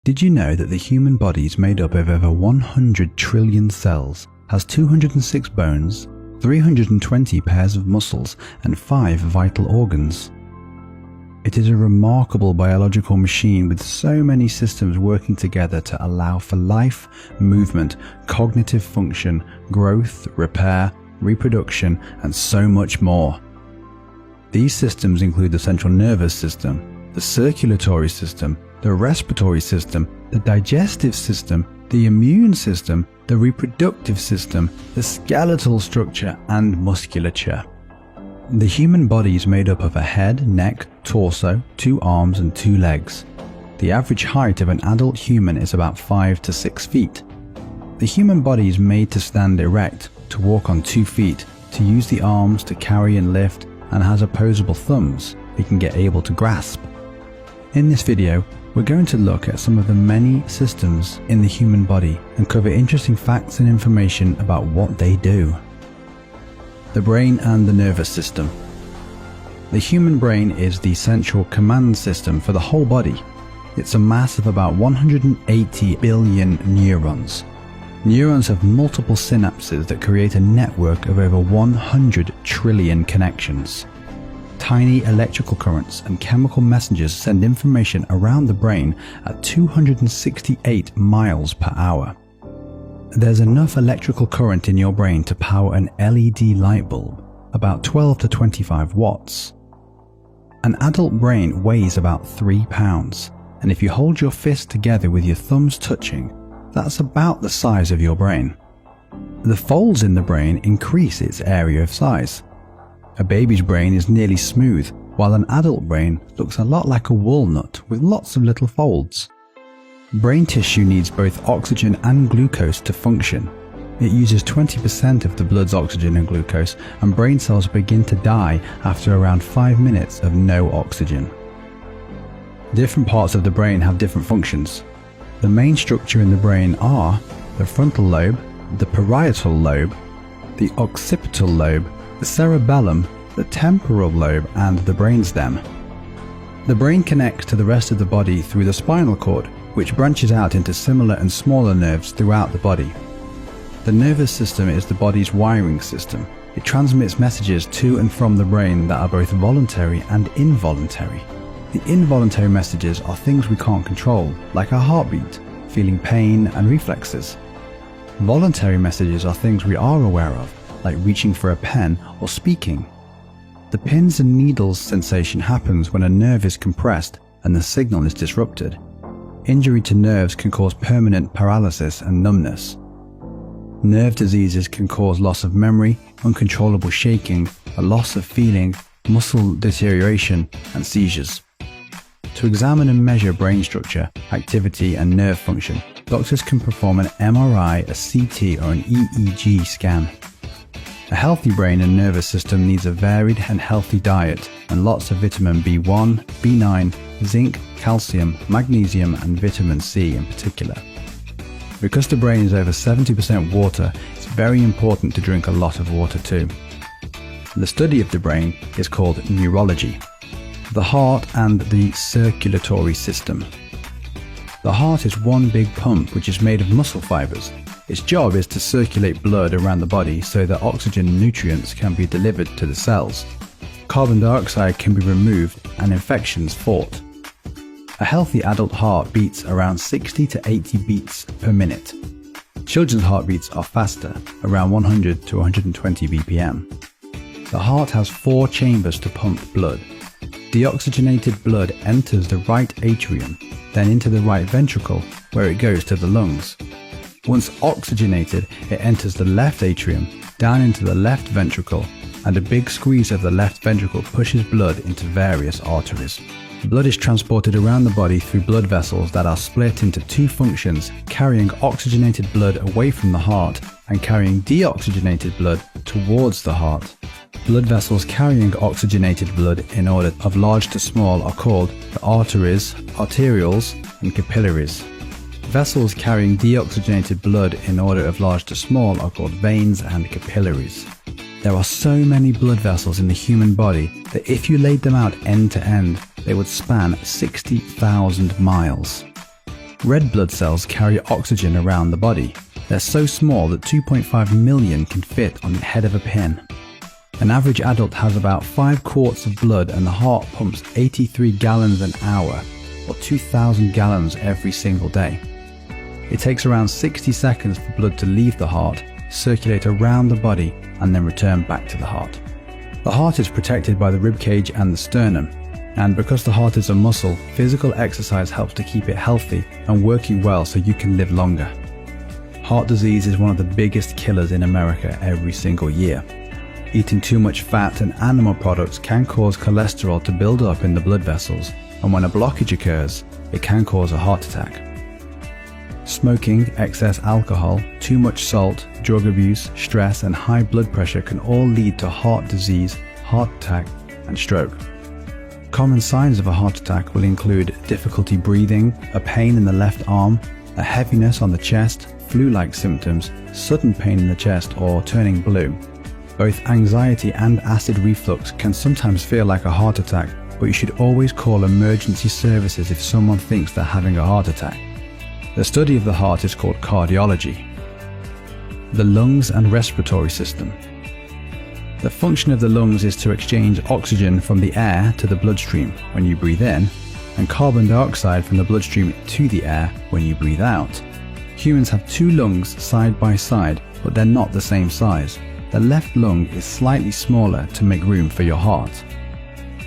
Did you know that the human body is made up of over 100 trillion cells, has 206 bones, 320 pairs of muscles, and 5 vital organs? It is a remarkable biological machine with so many systems working together to allow for life, movement, cognitive function, growth, repair, reproduction, and so much more. These systems include the central nervous system, the circulatory system, the respiratory system, the digestive system, the immune system, the reproductive system, the skeletal structure, and musculature. The human body is made up of a head, neck, torso, 2 arms, and 2 legs. The average height of an adult human is about 5 to 6 feet. The human body is made to stand erect, to walk on 2 feet, to use the arms to carry and lift, and has opposable thumbs it can get able to grasp. In this video, we're going to look at some of the many systems in the human body and cover interesting facts and information about what they do. The brain and the nervous system. The human brain is the central command system for the whole body. It's a mass of about 180 billion neurons. Neurons have multiple synapses that create a network of over 100 trillion connections. Tiny electrical currents and chemical messengers send information around the brain at 268 miles per hour. There's enough electrical current in your brain to power an LED light bulb, about 12 to 25 watts. An adult brain weighs about 3 pounds, and if you hold your fists together with your thumbs touching, that's about the size of your brain. The folds in the brain increase its area of size. A baby's brain is nearly smooth, while an adult brain looks a lot like a walnut with lots of little folds. Brain tissue needs both oxygen and glucose to function. It uses 20% of the blood's oxygen and glucose, and brain cells begin to die after around 5 minutes of no oxygen. Different parts of the brain have different functions. The main structure in the brain are the frontal lobe, the parietal lobe, the occipital lobe, the cerebellum, the temporal lobe, and the brainstem. The brain connects to the rest of the body through the spinal cord, which branches out into similar and smaller nerves throughout the body. The nervous system is the body's wiring system. It transmits messages to and from the brain that are both voluntary and involuntary. The involuntary messages are things we can't control, like our heartbeat, feeling pain, and reflexes. Voluntary messages are things we are aware of, like reaching for a pen or speaking. The pins and needles sensation happens when a nerve is compressed and the signal is disrupted. Injury to nerves can cause permanent paralysis and numbness. Nerve diseases can cause loss of memory, uncontrollable shaking, a loss of feeling, muscle deterioration, and seizures. To examine and measure brain structure, activity, and nerve function, doctors can perform an MRI, a CT, or an EEG scan. A healthy brain and nervous system needs a varied and healthy diet and lots of vitamin B1, B9, zinc, calcium, magnesium, and vitamin C in particular. Because the brain is over 70% water, it's very important to drink a lot of water too. The study of the brain is called neurology. The heart and the circulatory system. The heart is one big pump which is made of muscle fibers. Its job is to circulate blood around the body so that oxygen and nutrients can be delivered to the cells. Carbon dioxide can be removed and infections fought. A healthy adult heart beats around 60 to 80 beats per minute. Children's heartbeats are faster, around 100 to 120 BPM. The heart has 4 chambers to pump blood. Deoxygenated blood enters the right atrium, then into the right ventricle, where it goes to the lungs. Once oxygenated, it enters the left atrium, down into the left ventricle, and a big squeeze of the left ventricle pushes blood into various arteries. Blood is transported around the body through blood vessels that are split into 2 functions, carrying oxygenated blood away from the heart and carrying deoxygenated blood towards the heart. Blood vessels carrying oxygenated blood in order of large to small are called the arteries, arterioles, and capillaries. Vessels carrying deoxygenated blood in order of large to small are called veins and capillaries. There are so many blood vessels in the human body that if you laid them out end to end, they would span 60,000 miles. Red blood cells carry oxygen around the body. They're so small that 2.5 million can fit on the head of a pin. An average adult has about 5 quarts of blood and the heart pumps 83 gallons an hour, or 2,000 gallons every single day. It takes around 60 seconds for blood to leave the heart, circulate around the body, and then return back to the heart. The heart is protected by the ribcage and the sternum, and because the heart is a muscle, physical exercise helps to keep it healthy and working well so you can live longer. Heart disease is one of the biggest killers in America every single year. Eating too much fat and animal products can cause cholesterol to build up in the blood vessels, and when a blockage occurs, it can cause a heart attack. Smoking, excess alcohol, too much salt, drug abuse, stress, and high blood pressure can all lead to heart disease, heart attack, and stroke. Common signs of a heart attack will include difficulty breathing, a pain in the left arm, a heaviness on the chest, flu-like symptoms, sudden pain in the chest, or turning blue. Both anxiety and acid reflux can sometimes feel like a heart attack, but you should always call emergency services if someone thinks they're having a heart attack. The study of the heart is called cardiology. The lungs and respiratory system. The function of the lungs is to exchange oxygen from the air to the bloodstream when you breathe in, and carbon dioxide from the bloodstream to the air when you breathe out. Humans have 2 lungs side by side, but they're not the same size. The left lung is slightly smaller to make room for your heart.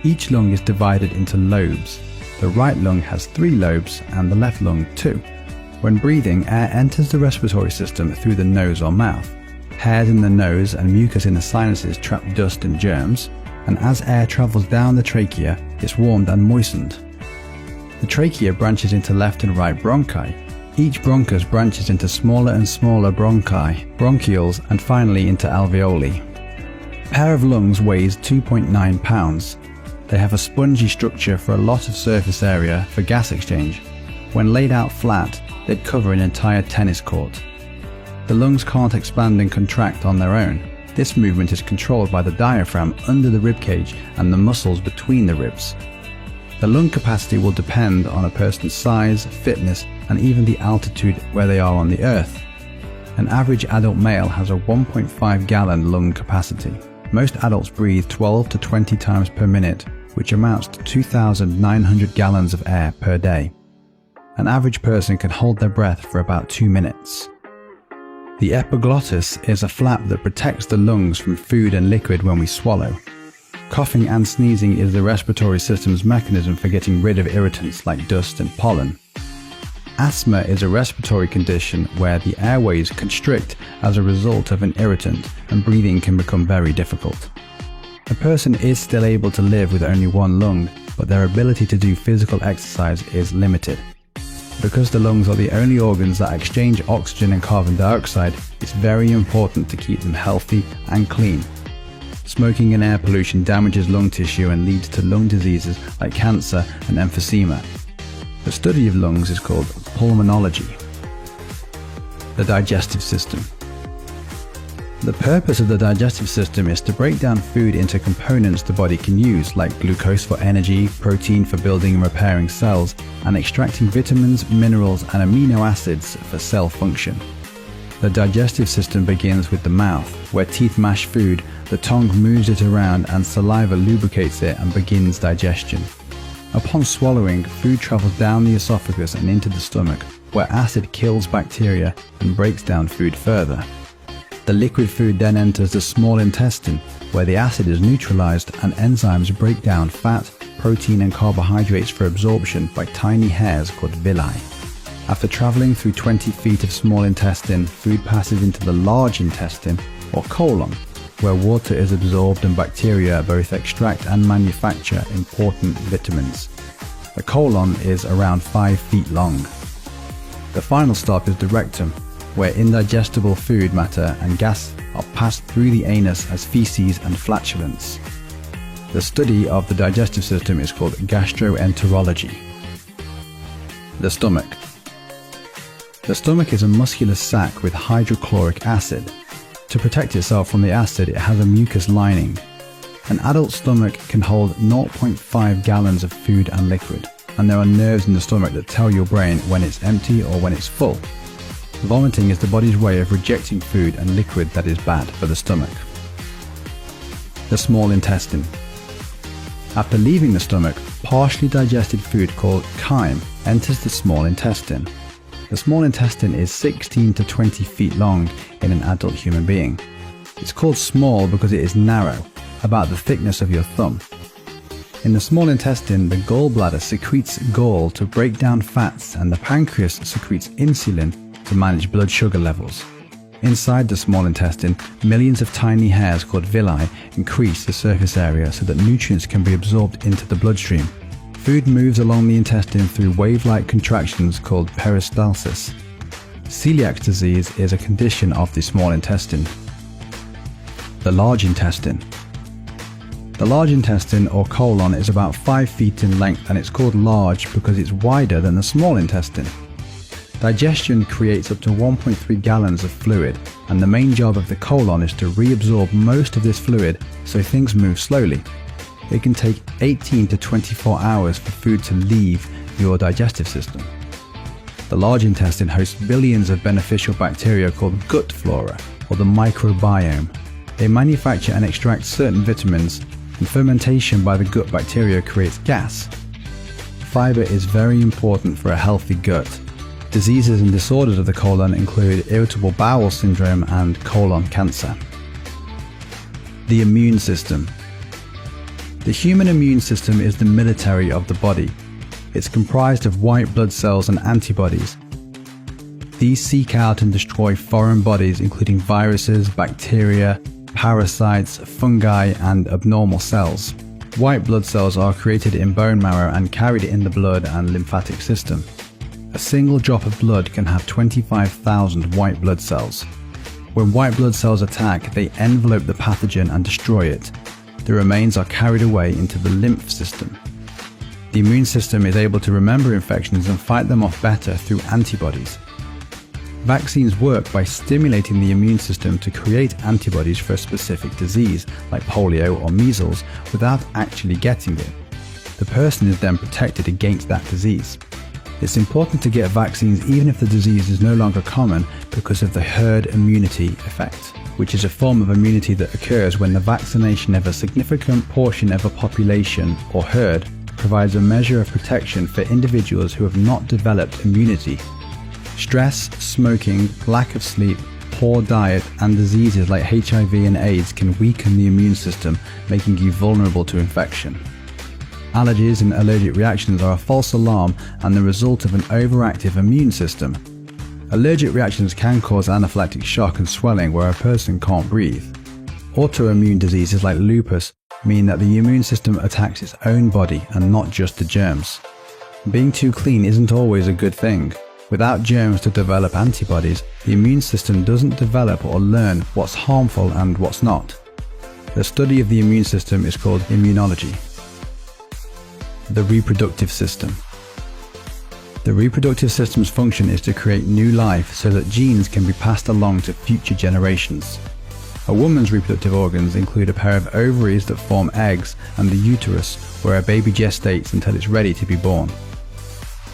Each lung is divided into lobes. The right lung has 3 lobes and the left lung 2. When breathing, air enters the respiratory system through the nose or mouth. Hairs in the nose and mucus in the sinuses trap dust and germs, and as air travels down the trachea, it's warmed and moistened. The trachea branches into left and right bronchi. Each bronchus branches into smaller and smaller bronchi, bronchioles, and finally into alveoli. A pair of lungs weighs 2.9 pounds. They have a spongy structure for a lot of surface area for gas exchange. When laid out flat, they'd cover an entire tennis court. The lungs can't expand and contract on their own. This movement is controlled by the diaphragm under the ribcage and the muscles between the ribs. The lung capacity will depend on a person's size, fitness, and even the altitude where they are on the earth. An average adult male has a 1.5 gallon lung capacity. Most adults breathe 12 to 20 times per minute, which amounts to 2,900 gallons of air per day. An average person can hold their breath for about 2 minutes. The epiglottis is a flap that protects the lungs from food and liquid when we swallow. Coughing and sneezing is the respiratory system's mechanism for getting rid of irritants like dust and pollen. Asthma is a respiratory condition where the airways constrict as a result of an irritant and breathing can become very difficult. A person is still able to live with only 1 lung, but their ability to do physical exercise is limited. Because the lungs are the only organs that exchange oxygen and carbon dioxide, it's very important to keep them healthy and clean. Smoking and air pollution damages lung tissue and leads to lung diseases like cancer and emphysema. The study of lungs is called pulmonology. The digestive system. The purpose of the digestive system is to break down food into components the body can use, like glucose for energy, protein for building and repairing cells, and extracting vitamins, minerals, and amino acids for cell function. The digestive system begins with the mouth, where teeth mash food, the tongue moves it around, and saliva lubricates it and begins digestion. Upon swallowing, food travels down the esophagus and into the stomach, where acid kills bacteria and breaks down food further. The liquid food then enters the small intestine, where the acid is neutralized and enzymes break down fat, protein, and carbohydrates for absorption by tiny hairs called villi. After traveling through 20 feet of small intestine, food passes into the large intestine, or colon, where water is absorbed and bacteria both extract and manufacture important vitamins. The colon is around 5 feet long. The final stop is the rectum, where indigestible food matter and gas are passed through the anus as feces and flatulence. The study of the digestive system is called gastroenterology. The stomach. The stomach is a muscular sac with hydrochloric acid. To protect itself from the acid, it has a mucus lining. An adult stomach can hold 0.5 gallons of food and liquid. and there are nerves in the stomach that tell your brain when it's empty or when it's full. Vomiting is the body's way of rejecting food and liquid that is bad for the stomach. The small intestine. After leaving the stomach, partially digested food called chyme enters the small intestine. The small intestine is 16 to 20 feet long in an adult human being. It's called small because it is narrow, about the thickness of your thumb. In the small intestine, the gallbladder secretes gall to break down fats, and the pancreas secretes insulin to manage blood sugar levels. Inside the small intestine, millions of tiny hairs called villi increase the surface area so that nutrients can be absorbed into the bloodstream. Food moves along the intestine through wave-like contractions called peristalsis. Celiac disease is a condition of the small intestine. The large intestine. The large intestine, or colon, is about 5 feet in length, and it's called large because it's wider than the small intestine. Digestion creates up to 1.3 gallons of fluid, and the main job of the colon is to reabsorb most of this fluid so things move slowly. It can take 18 to 24 hours for food to leave your digestive system. The large intestine hosts billions of beneficial bacteria called gut flora, or the microbiome. They manufacture and extract certain vitamins, and fermentation by the gut bacteria creates gas. Fiber is very important for a healthy gut. Diseases and disorders of the colon include irritable bowel syndrome and colon cancer. The immune system. The human immune system is the military of the body. It's comprised of white blood cells and antibodies. These seek out and destroy foreign bodies, including viruses, bacteria, parasites, fungi, and abnormal cells. White blood cells are created in bone marrow and carried in the blood and lymphatic system. A single drop of blood can have 25,000 white blood cells. When white blood cells attack, they envelope the pathogen and destroy it. The remains are carried away into the lymph system. The immune system is able to remember infections and fight them off better through antibodies. Vaccines work by stimulating the immune system to create antibodies for a specific disease, like polio or measles, without actually getting it. The person is then protected against that disease. It's important to get vaccines even if the disease is no longer common because of the herd immunity effect, which is a form of immunity that occurs when the vaccination of a significant portion of a population or herd provides a measure of protection for individuals who have not developed immunity. Stress, smoking, lack of sleep, poor diet, and diseases like HIV and AIDS can weaken the immune system, making you vulnerable to infection. Allergies and allergic reactions are a false alarm and the result of an overactive immune system. Allergic reactions can cause anaphylactic shock and swelling where a person can't breathe. Autoimmune diseases like lupus mean that the immune system attacks its own body and not just the germs. Being too clean isn't always a good thing. Without germs to develop antibodies, the immune system doesn't develop or learn what's harmful and what's not. The study of the immune system is called immunology. The reproductive system. The reproductive system's function is to create new life so that genes can be passed along to future generations. A woman's reproductive organs include a pair of ovaries that form eggs and the uterus, where a baby gestates until it's ready to be born.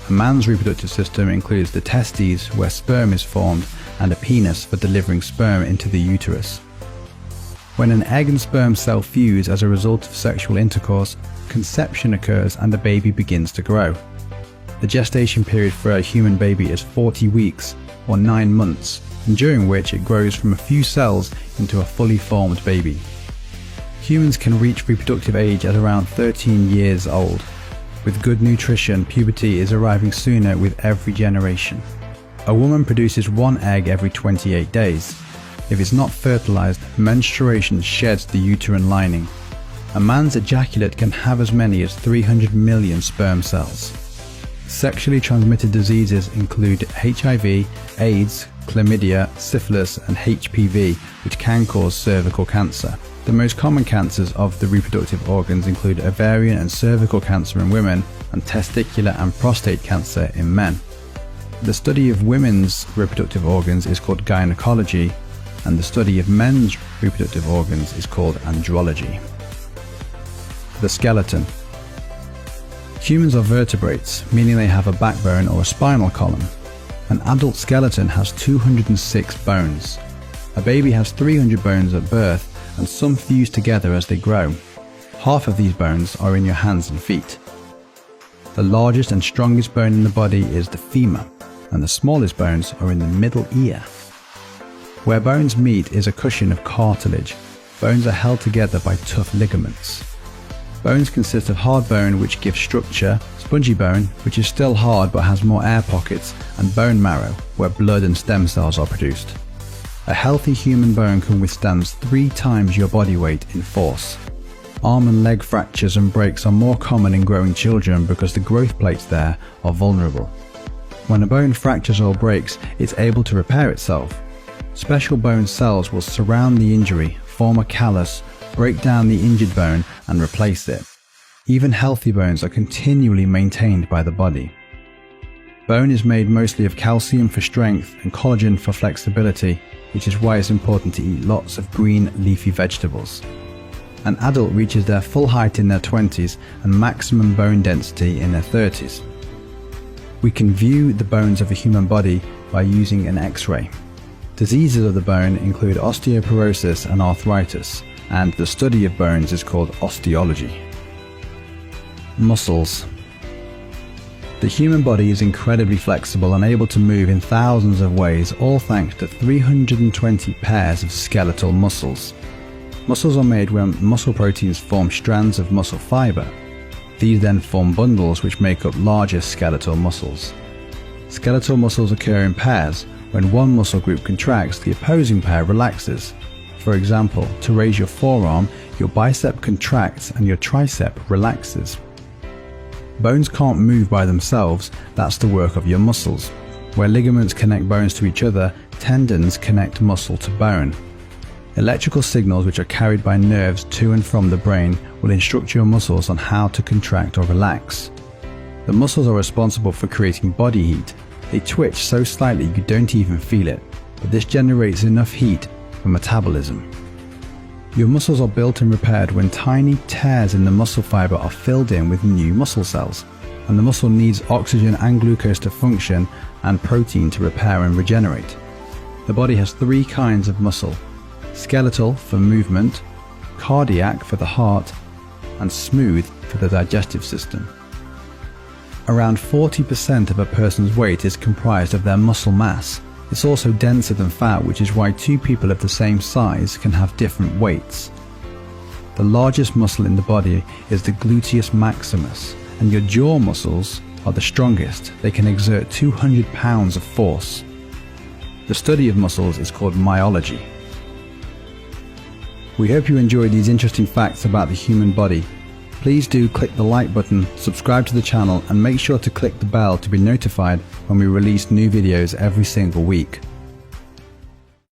A man's reproductive system includes the testes, where sperm is formed, and a penis for delivering sperm into the uterus. When an egg and sperm cell fuse as a result of sexual intercourse, conception occurs and the baby begins to grow. The gestation period for a human baby is 40 weeks, or 9 months, during which it grows from a few cells into a fully formed baby. Humans can reach reproductive age at around 13 years old. With good nutrition, puberty is arriving sooner with every generation. A woman produces 1 egg every 28 days. If it's not fertilized, menstruation sheds the uterine lining. A man's ejaculate can have as many as 300 million sperm cells. Sexually transmitted diseases include HIV, AIDS, chlamydia, syphilis, and HPV, which can cause cervical cancer. The most common cancers of the reproductive organs include ovarian and cervical cancer in women and testicular and prostate cancer in men. The study of women's reproductive organs is called gynecology, and the study of men's reproductive organs is called andrology. The skeleton. Humans are vertebrates, meaning they have a backbone or a spinal column. An adult skeleton has 206 bones. A baby has 300 bones at birth, and some fuse together as they grow. Half of these bones are in your hands and feet. The largest and strongest bone in the body is the femur, and the smallest bones are in the middle ear. Where bones meet is a cushion of cartilage. Bones are held together by tough ligaments. Bones consist of hard bone, which gives structure, spongy bone, which is still hard but has more air pockets, and bone marrow, where blood and stem cells are produced. A healthy human bone can withstand 3 times your body weight in force. Arm and leg fractures and breaks are more common in growing children because the growth plates there are vulnerable. When a bone fractures or breaks, it's able to repair itself. Special bone cells will surround the injury, form a callus, break down the injured bone and replace it. Even healthy bones are continually maintained by the body. Bone is made mostly of calcium for strength and collagen for flexibility, which is why it's important to eat lots of green leafy vegetables. An adult reaches their full height in their 20s and maximum bone density in their 30s. We can view the bones of a human body by using an X-ray. Diseases of the bone include osteoporosis and arthritis, and the study of bones is called osteology. Muscles. The human body is incredibly flexible and able to move in thousands of ways, all thanks to 320 pairs of skeletal muscles. Muscles are made when muscle proteins form strands of muscle fiber. These then form bundles which make up larger skeletal muscles. Skeletal muscles occur in pairs. When one muscle group contracts, the opposing pair relaxes. For example, to raise your forearm, your bicep contracts and your tricep relaxes. Bones can't move by themselves, that's the work of your muscles. Where ligaments connect bones to each other, tendons connect muscle to bone. Electrical signals which are carried by nerves to and from the brain will instruct your muscles on how to contract or relax. The muscles are responsible for creating body heat. They twitch so slightly you don't even feel it, but this generates enough heat for metabolism. Your muscles are built and repaired when tiny tears in the muscle fiber are filled in with new muscle cells, and the muscle needs oxygen and glucose to function and protein to repair and regenerate. The body has 3 kinds of muscle: skeletal for movement, cardiac for the heart, and smooth for the digestive system. Around 40% of a person's weight is comprised of their muscle mass. It's also denser than fat, which is why 2 people of the same size can have different weights. The largest muscle in the body is the gluteus maximus, and your jaw muscles are the strongest. They can exert 200 pounds of force. The study of muscles is called myology. We hope you enjoyed these interesting facts about the human body. Please do click the like button, subscribe to the channel, and make sure to click the bell to be notified when we release new videos every single week.